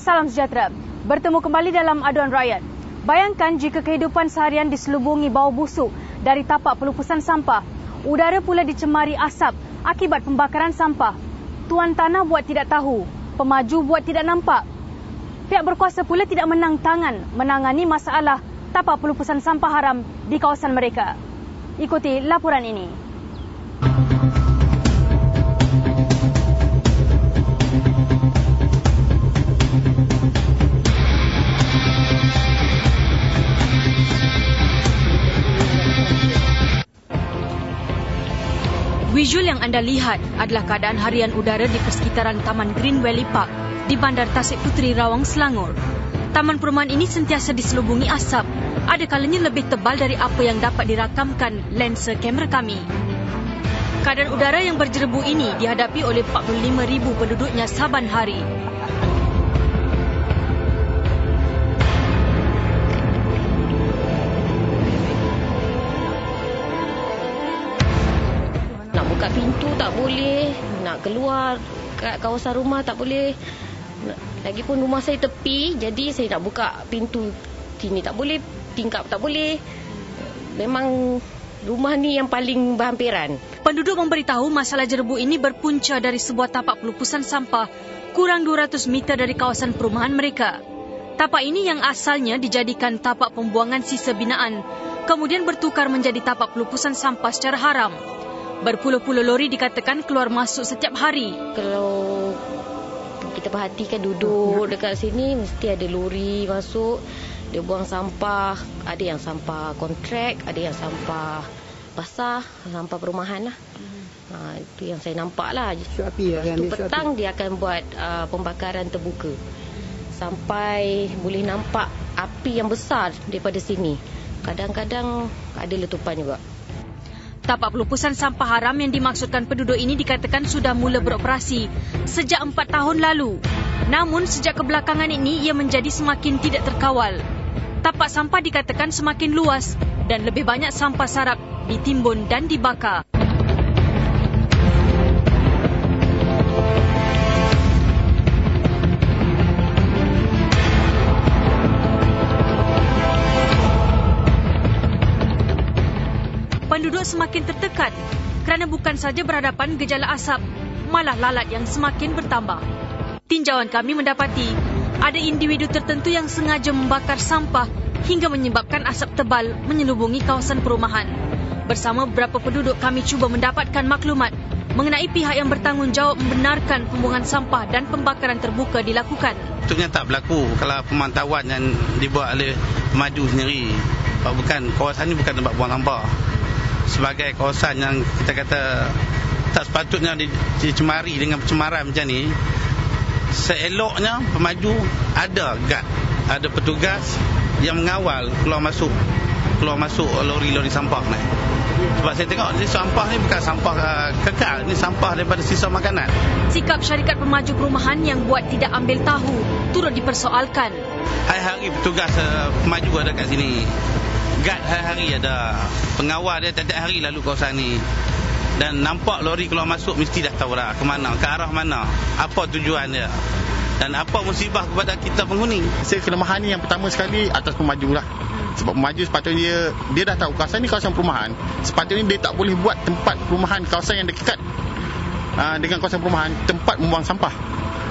Salam sejahtera. Bertemu kembali dalam Aduan Rakyat. Bayangkan jika kehidupan seharian diselubungi bau busuk dari tapak pelupusan sampah. Udara pula dicemari asap akibat pembakaran sampah. Tuan tanah buat tidak tahu, pemaju buat tidak nampak. Pihak berkuasa pula tidak menang tangan menangani masalah tapak pelupusan sampah haram di kawasan mereka. Ikuti laporan ini. Visual yang anda lihat adalah keadaan harian udara di persekitaran Taman Green Valley Park di Bandar Tasik Puteri, Rawang, Selangor. Taman perumahan ini sentiasa diselubungi asap, ada kalanya lebih tebal dari apa yang dapat dirakamkan lensa kamera kami. Keadaan udara yang berjerebu ini dihadapi oleh 45,000 penduduknya saban hari. Buka pintu tak boleh, nak keluar kat kawasan rumah tak boleh. Lagipun rumah saya tepi, jadi saya nak buka pintu sini tak boleh, tingkap tak boleh. Memang rumah ni yang paling berhampiran. Penduduk memberitahu masalah jerebu ini berpunca dari sebuah tapak pelupusan sampah kurang 200 meter dari kawasan perumahan mereka. Tapak ini yang asalnya dijadikan tapak pembuangan sisa binaan, kemudian bertukar menjadi tapak pelupusan sampah secara haram. Berpuluh-puluh lori dikatakan keluar masuk setiap hari. Kalau kita perhatikan duduk dekat sini, mesti ada lori masuk. Dia buang sampah. Ada yang sampah kontrak, ada yang sampah basah, sampah perumahan lah. Itu yang saya nampak lah. Petang dia akan buat pembakaran terbuka. Sampai boleh nampak api yang besar daripada sini. Kadang-kadang ada letupan juga. Tapak pelupusan sampah haram yang dimaksudkan penduduk ini dikatakan sudah mula beroperasi sejak 4 tahun lalu. Namun sejak kebelakangan ini ia menjadi semakin tidak terkawal. Tapak sampah dikatakan semakin luas dan lebih banyak sampah sarap ditimbun dan dibakar. Penduduk semakin tertekan kerana bukan saja berhadapan gejala asap, malah lalat yang semakin bertambah. Tinjauan kami mendapati ada individu tertentu yang sengaja membakar sampah hingga menyebabkan asap tebal menyelubungi kawasan perumahan. Bersama beberapa penduduk kami cuba mendapatkan maklumat mengenai pihak yang bertanggungjawab membenarkan pembuangan sampah dan pembakaran terbuka dilakukan. Betulnya tak berlaku kalau pemantauan yang dibuat oleh pemaju sendiri. Bukan, kawasan ini bukan tempat buang sampah. Sebagai kawasan yang kita kata tak sepatutnya dicemari dengan pencemaran macam ni, seeloknya pemaju ada guard, ada petugas yang mengawal keluar masuk lori-lori sampah ni. Sebab saya tengok ni sampah ni bukan sampah kekal, ni sampah daripada sisa makanan. Sikap syarikat pemaju perumahan yang buat tidak ambil tahu turut dipersoalkan. Hari-hari petugas pemaju ada kat sini. Guard hari-hari ada, pengawal dia tiap-tiap hari lalu kawasan ni. Dan nampak lori keluar masuk mesti dah tahu dah ke mana, ke arah mana, apa tujuan dia. Dan apa musibah kepada kita penghuni. Saya kelemahan ni yang pertama sekali atas pemaju lah. Sebab pemaju sepatutnya dia dah tahu kawasan ni kawasan perumahan. Sepatutnya dia tak boleh buat tempat perumahan kawasan yang dekat dengan kawasan perumahan tempat membuang sampah.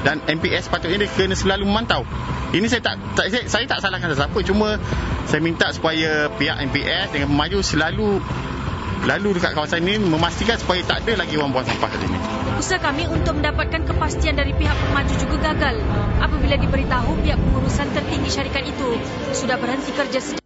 Dan MPS sepatutnya dia kena selalu memantau. Ini saya tak salahkan sesiapa, cuma saya minta supaya pihak MPS dengan pemaju selalu dekat kawasan ini memastikan supaya tak ada lagi orang buang sampah kat sini. Usaha kami untuk mendapatkan kepastian dari pihak pemaju juga gagal apabila diberitahu pihak pengurusan tertinggi syarikat itu sudah berhenti kerja sejak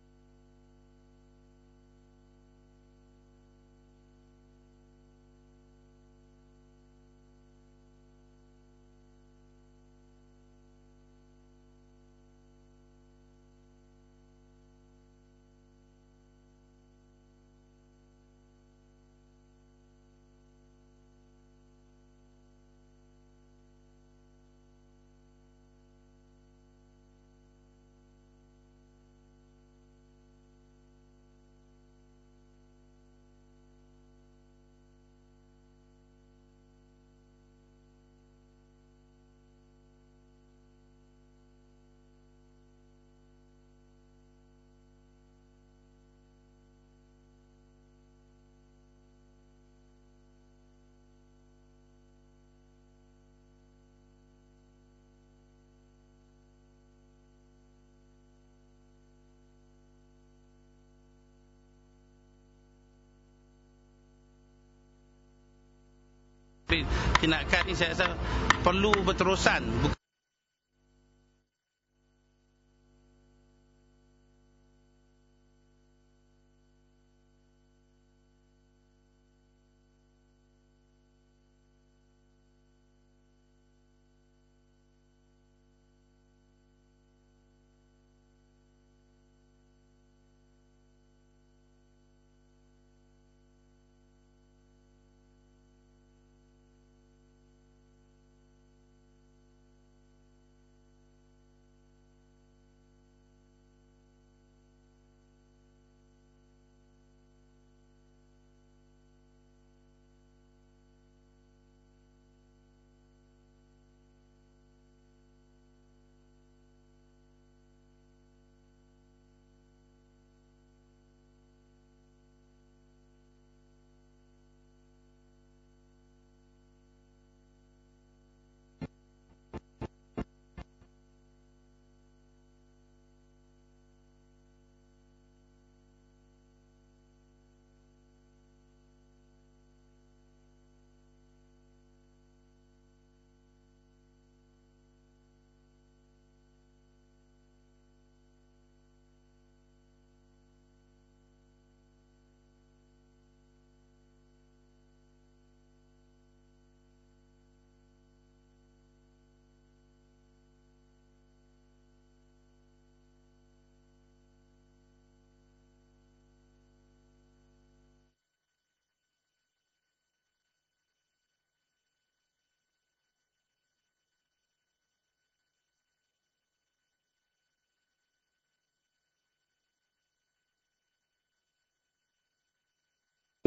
Tindakan ini saya rasa perlu berterusan.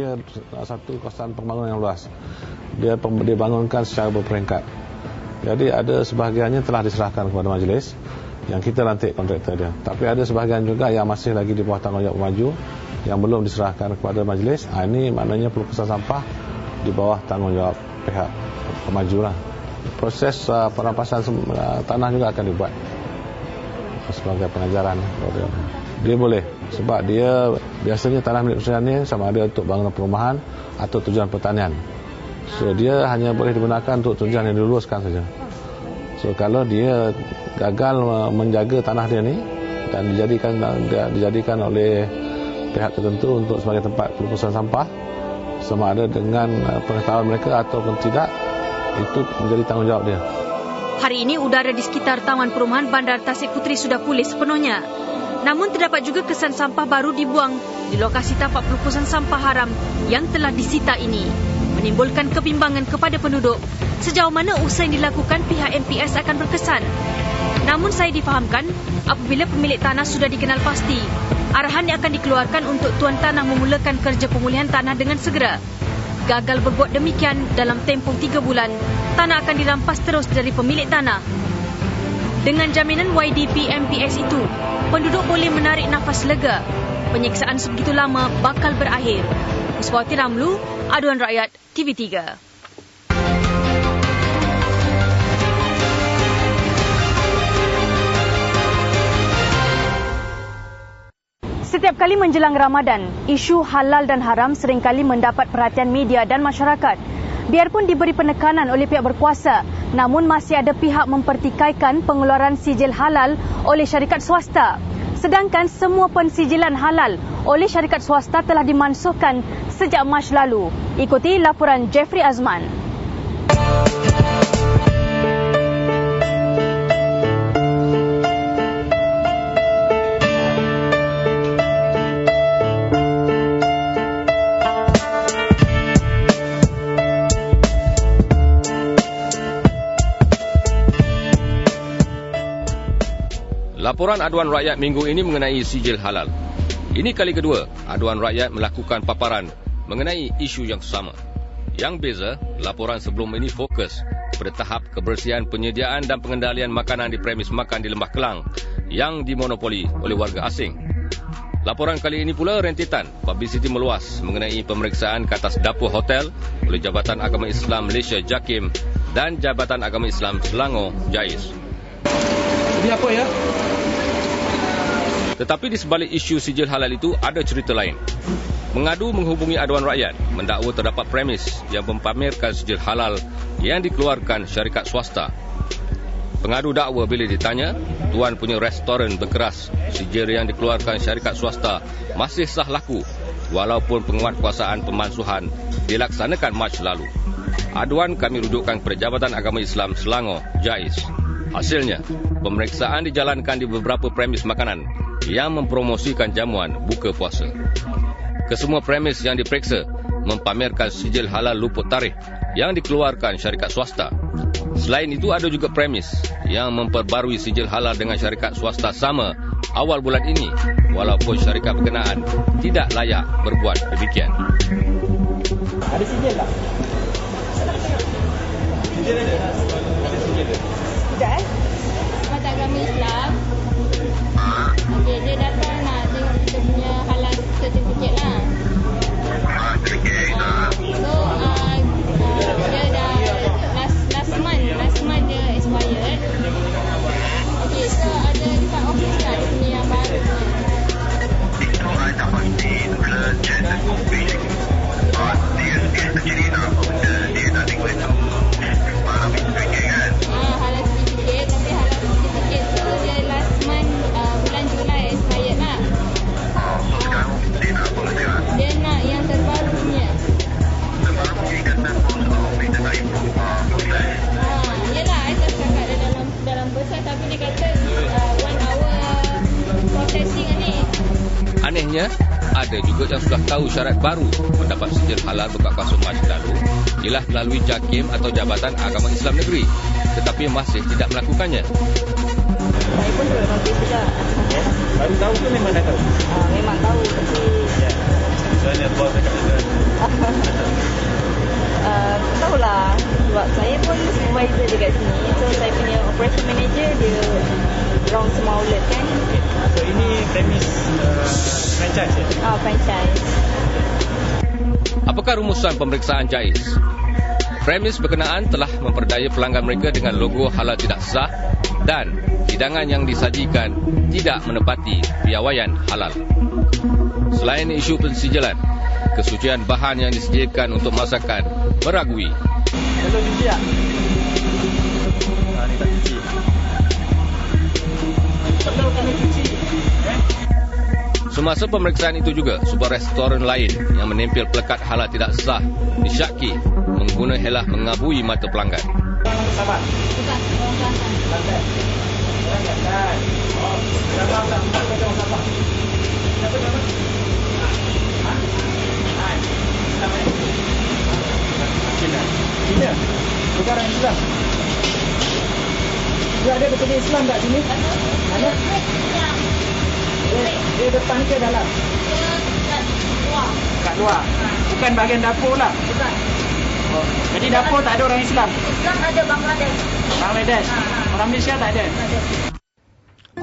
Dia satu kawasan pembangunan yang luas. Dia dibangunkan secara berperingkat. Jadi ada sebahagiannya telah diserahkan kepada majlis yang kita lantik kontraktor dia. Tapi ada sebahagian juga yang masih lagi di bawah tanggungjawab pemaju yang belum diserahkan kepada majlis. Ini maknanya pelupusan sampah di bawah tanggungjawab pihak pemaju lah. Proses perampasan tanah juga akan dibuat sebagai pengajaran. Dia boleh sebab dia biasanya tanah milik perusahaan ni sama ada untuk bangunan perumahan atau tujuan pertanian. So dia hanya boleh digunakan untuk tujuan yang diluluskan saja. So kalau dia gagal menjaga tanah dia ni dan dijadikan oleh pihak tertentu untuk sebagai tempat pelupusan sampah, sama ada dengan pengetahuan mereka ataupun tidak, itu menjadi tanggungjawab dia. Hari ini udara di sekitar Taman Perumahan Bandar Tasik Puteri sudah pulih sepenuhnya. Namun terdapat juga kesan sampah baru dibuang di lokasi tapak pelupusan sampah haram yang telah disita ini, menimbulkan kebimbangan kepada penduduk sejauh mana usaha yang dilakukan pihak MPS akan berkesan. Namun saya difahamkan apabila pemilik tanah sudah dikenal pasti, arahan yang akan dikeluarkan untuk tuan tanah memulakan kerja pemulihan tanah dengan segera. Gagal berbuat demikian dalam tempoh 3 bulan, tanah akan dirampas terus dari pemilik tanah. Dengan jaminan YDP MPS itu, penduduk boleh menarik nafas lega. Penyiksaan sebegitu lama bakal berakhir. Puspawati Ramlu, Aduan Rakyat, TV3. Setiap kali menjelang Ramadan, isu halal dan haram seringkali mendapat perhatian media dan masyarakat. Biarpun diberi penekanan oleh pihak berkuasa, namun masih ada pihak mempertikaikan pengeluaran sijil halal oleh syarikat swasta. Sedangkan semua pensijilan halal oleh syarikat swasta telah dimansuhkan sejak Mac lalu. Ikuti laporan Jeffrey Azman. Laporan aduan rakyat minggu ini mengenai sijil halal. Ini kali kedua aduan rakyat melakukan paparan mengenai isu yang sama. Yang beza, laporan sebelum ini fokus pada tahap kebersihan penyediaan dan pengendalian makanan di premis makan di Lembah Kelang yang dimonopoli oleh warga asing. Laporan kali ini pula rentetan publicity meluas mengenai pemeriksaan ke atas dapur hotel oleh Jabatan Agama Islam Malaysia JAKIM dan Jabatan Agama Islam Selangor JAIS. Ini apa ya? Tetapi di sebalik isu sijil halal itu ada cerita lain. Pengadu menghubungi aduan rakyat mendakwa terdapat premis yang mempamerkan sijil halal yang dikeluarkan syarikat swasta. Pengadu dakwa bila ditanya, tuan punya restoran berkeras sijil yang dikeluarkan syarikat swasta masih sah laku walaupun penguatkuasaan pemansuhan dilaksanakan Mac lalu. Aduan kami rudukkan kepada Jabatan Agama Islam Selangor, JAIS. Hasilnya, pemeriksaan dijalankan di beberapa premis makanan yang mempromosikan jamuan buka puasa. Kesemua premis yang diperiksa mempamerkan sijil halal luput tarikh yang dikeluarkan syarikat swasta. Selain itu, ada juga premis yang memperbarui sijil halal dengan syarikat swasta sama awal bulan ini walaupun syarikat berkenaan tidak layak berbuat demikian. Ada sijil tak? Sijil ada? Ada sijil tak? Tidak Jabatan Agama Islam. Okey, dia datang nak tengok kita punya halal certificate lah. So, dia dah last month dia expired. Okey, so ada dekat office tak dia punya yang baru? Itu ada pasti cek dan kopi. Dia sendiri nak dia nak tengok itu halal certificate kan? Halal certificate, tapi halal certificate tu dia last month bulan Julai expired lah. So sekarang dia nak apa lagi kan? Dia nak yang terbaru punya. Terbaru punya kata kita nak improve proses. Yelah, I tak cakap dia dalam proses, tapi dia kata 1 hour processing ni. Anehnya, ada juga yang sudah tahu syarat baru mendapat sijil halal buka puasa Mac lalu ialah melalui JAKIM atau Jabatan Agama Islam Negeri, tetapi masih tidak melakukannya. Saya pun sudah notis juga. Baru tahu ke memang dah tahu? Memang tahu, tapi Soalnya bos cakap juga. tahulah. Sebab saya pun supervisor dekat sini. So saya punya operation manager dia round semua outlet kan. So ini premis franchise ya? Franchise. Apakah rumusan pemeriksaan JAIS? Premis berkenaan telah memperdaya pelanggan mereka dengan logo halal tidak sah dan hidangan yang disajikan tidak menepati piawaian halal. Selain isu pensijilan, kesucian bahan yang disediakan untuk masakan meragui. Kalau cuci tak? Ni tak cuci. Perlu kena cuci. Semasa pemeriksaan itu juga, sebuah restoran lain yang menempel pelekat halal tidak sah disyaki mengguna helah mengabui mata pelanggan. Sabar. Bukan, orang Kelantan. Orang Kelantan. Oh, sabar. Sabar. Cina. Bukan orang Islam. Dia ada bekerja Islam tak sini? Ada? Dia depan ke dalam? Kat luar. Bukan bahagian dapur lah. Bukan. Oh. Jadi dapur tak ada orang Islam? Islam ada Bangladesh. Bangladesh. Orang Malaysia tak ada?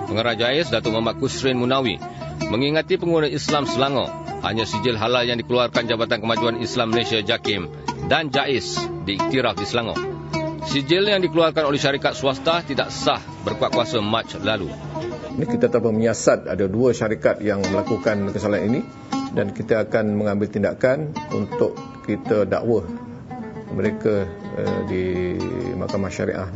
Pengarah JAIS Datuk Muhammad Kusrin Munawi mengingati pengguna Islam Selangor hanya sijil halal yang dikeluarkan Jabatan Kemajuan Islam Malaysia JAKIM dan JAIS diiktiraf di Selangor. Sijil yang dikeluarkan oleh syarikat swasta tidak sah berkuat kuasa Mac lalu. Ini kita telah menyiasat ada 2 syarikat yang melakukan kesalahan ini dan kita akan mengambil tindakan untuk kita dakwa mereka di Mahkamah Syariah.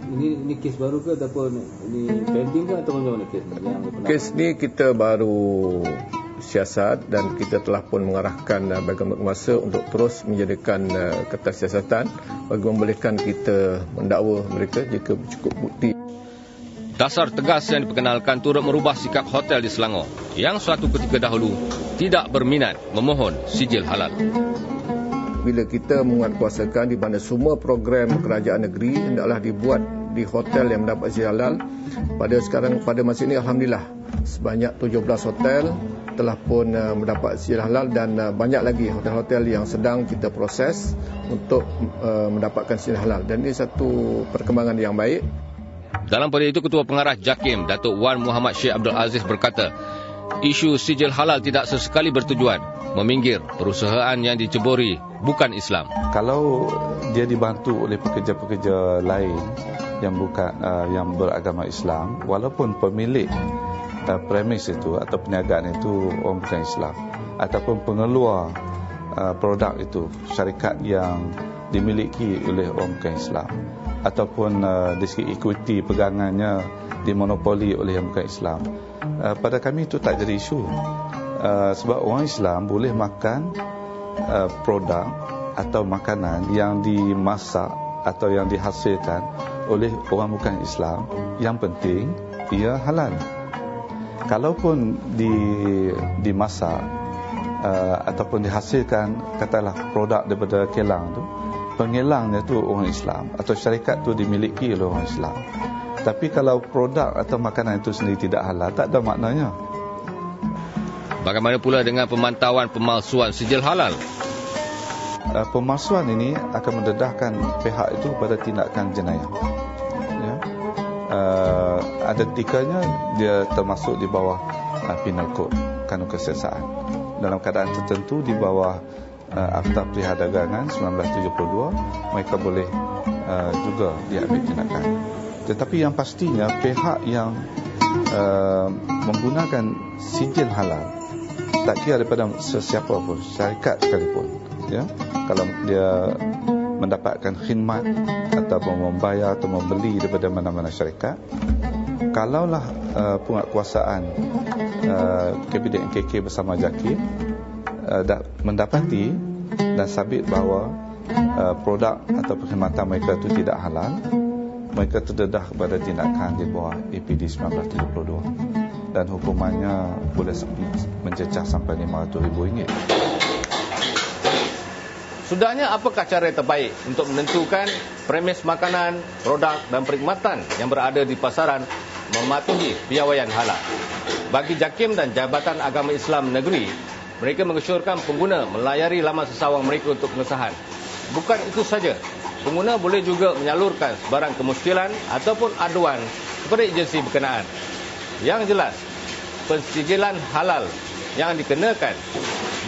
Ini kes baru ke ataupun ini pending ke atau macam mana kes yang kes ni kita baru siasat dan kita telah pun mengarahkan bahagian penguasa untuk terus menjadikan kertas siasatan bagi membolehkan kita mendakwa mereka jika cukup bukti. Dasar tegas yang diperkenalkan turut merubah sikap hotel di Selangor yang suatu ketika dahulu tidak berminat memohon sijil halal. Bila kita menguatkuasakan di mana semua program kerajaan negeri hendaklah dibuat di hotel yang mendapat sijil halal, pada masa ini alhamdulillah sebanyak 17 hotel telah pun mendapat sijil halal dan banyak lagi hotel-hotel yang sedang kita proses untuk mendapatkan sijil halal dan ini satu perkembangan yang baik. Dalam pada itu, Ketua Pengarah JAKIM, Datuk Wan Muhammad Sheikh Abdul Aziz berkata, isu sijil halal tidak sesekali bertujuan meminggir perusahaan yang diceburi bukan Islam. Kalau dia dibantu oleh pekerja-pekerja lain yang bukan yang beragama Islam, walaupun pemilik premis itu atau perniagaan itu orang bukan Islam, ataupun pengeluar produk itu, syarikat yang dimiliki oleh orang bukan Islam, ataupun dari segi ekuiti pegangannya dimonopoli oleh yang bukan Islam, pada kami itu tak jadi isu. Sebab orang Islam boleh makan produk atau makanan yang dimasak atau yang dihasilkan oleh orang bukan Islam, yang penting ia halal. Kalaupun dimasak ataupun dihasilkan katalah produk daripada kelang tu, pengelangnya tu orang Islam atau syarikat tu dimiliki oleh orang Islam. Tapi kalau produk atau makanan itu sendiri tidak halal, tak ada maknanya. Bagaimana pula dengan pemantauan pemalsuan sijil halal? Pemalsuan ini akan mendedahkan pihak itu pada tindakan jenayah. Ya. Ada tikanya dia termasuk di bawah penal code, kanun kesiasaan. Dalam keadaan tertentu di bawah Akta Perdagangan 1972, mereka boleh juga diambil tindakan. Tetapi yang pastinya pihak yang menggunakan sijil halal, tak kira daripada sesiapa pun, syarikat sekalipun, ya, kalau dia mendapatkan khidmat ataupun membayar atau membeli daripada mana-mana syarikat, kalaulah penguatkuasaan Kabinet NKK bersama JAKIM mendapati dan sabit bahawa produk atau perkhidmatan mereka itu tidak halal, mereka terdedah kepada tindakan di bawah APD 1972 dan hukumannya boleh mencecah sampai RM500,000. Sudahnya, apakah cara terbaik untuk menentukan premis makanan, produk dan perkhidmatan yang berada di pasaran mematuhi piawaian halal? Bagi JAKIM dan Jabatan Agama Islam Negeri, mereka mengesyorkan pengguna melayari laman sesawang mereka untuk pengesahan. Bukan itu saja, pengguna boleh juga menyalurkan sebarang kemuskilan ataupun aduan kepada agensi berkenaan. Yang jelas, pensijilan halal yang dikenakan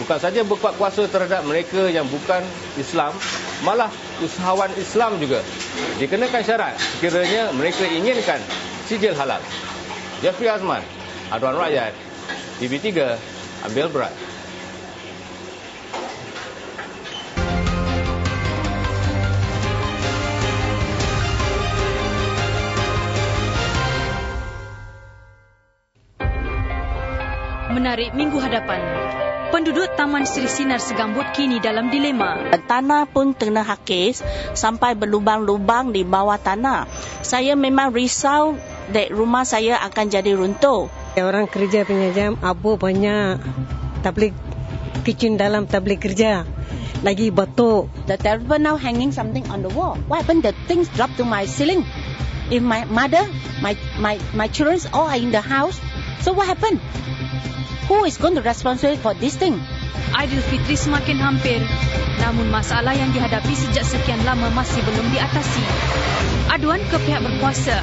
bukan saja berkuat kuasa terhadap mereka yang bukan Islam, malah usahawan Islam juga dikenakan syarat sekiranya mereka inginkan sijil halal. Jeffrey Azman, Aduan Rakyat, TV3, ambil berat. Menarik minggu hadapan. Penduduk Taman Sri Sinar Segambut kini dalam dilema. Tanah pun kena hakis sampai berlubang-lubang di bawah tanah. Saya memang risau that rumah saya akan jadi runtuh. Orang kerja punya jam, abu banyak. Tak boleh kitchen dalam, tak boleh kerja. Lagi batuk. The telephone now hanging something on the wall. What happened? The things dropped to my ceiling. If my mother, my children all are in the house, so what happened? Who is going to responsible for this thing? Aidilfitri semakin hampir, namun masalah yang dihadapi sejak sekian lama masih belum diatasi. Aduan ke pihak berkuasa,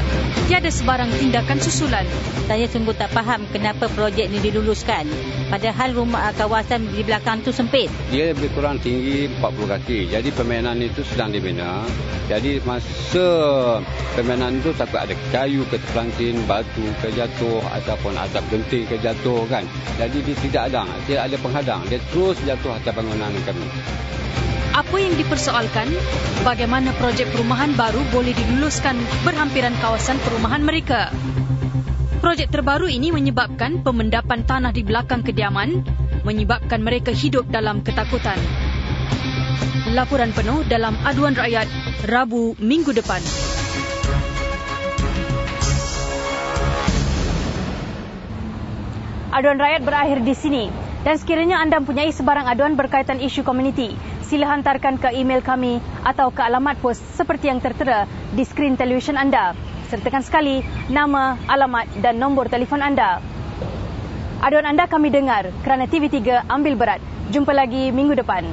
tiada sebarang tindakan susulan. Saya sungguh tak faham kenapa projek ini diluluskan. Padahal rumah kawasan di belakang tu sempit. Dia lebih kurang tinggi 40 kaki. Jadi permainan itu sedang dibina. Jadi masa permainan itu takut ada kayu ke terpelanting, batu ke jatuh ataupun atap genting ke jatuh kan. Jadi dia tidak ada penghadang. Dia terus jatuh atas bangunan kami. Apa yang dipersoalkan, bagaimana projek perumahan baru boleh diluluskan berhampiran kawasan perumahan mereka. Projek terbaru ini menyebabkan pemendapan tanah di belakang kediaman, menyebabkan mereka hidup dalam ketakutan. Laporan penuh dalam Aduan Rakyat, Rabu minggu depan. Aduan Rakyat berakhir di sini. Dan sekiranya anda mempunyai sebarang aduan berkaitan isu komuniti, sila hantarkan ke email kami atau ke alamat pos seperti yang tertera di skrin televisyen anda. Sertakan sekali nama, alamat dan nombor telefon anda. Aduan anda kami dengar kerana TV3 ambil berat. Jumpa lagi minggu depan.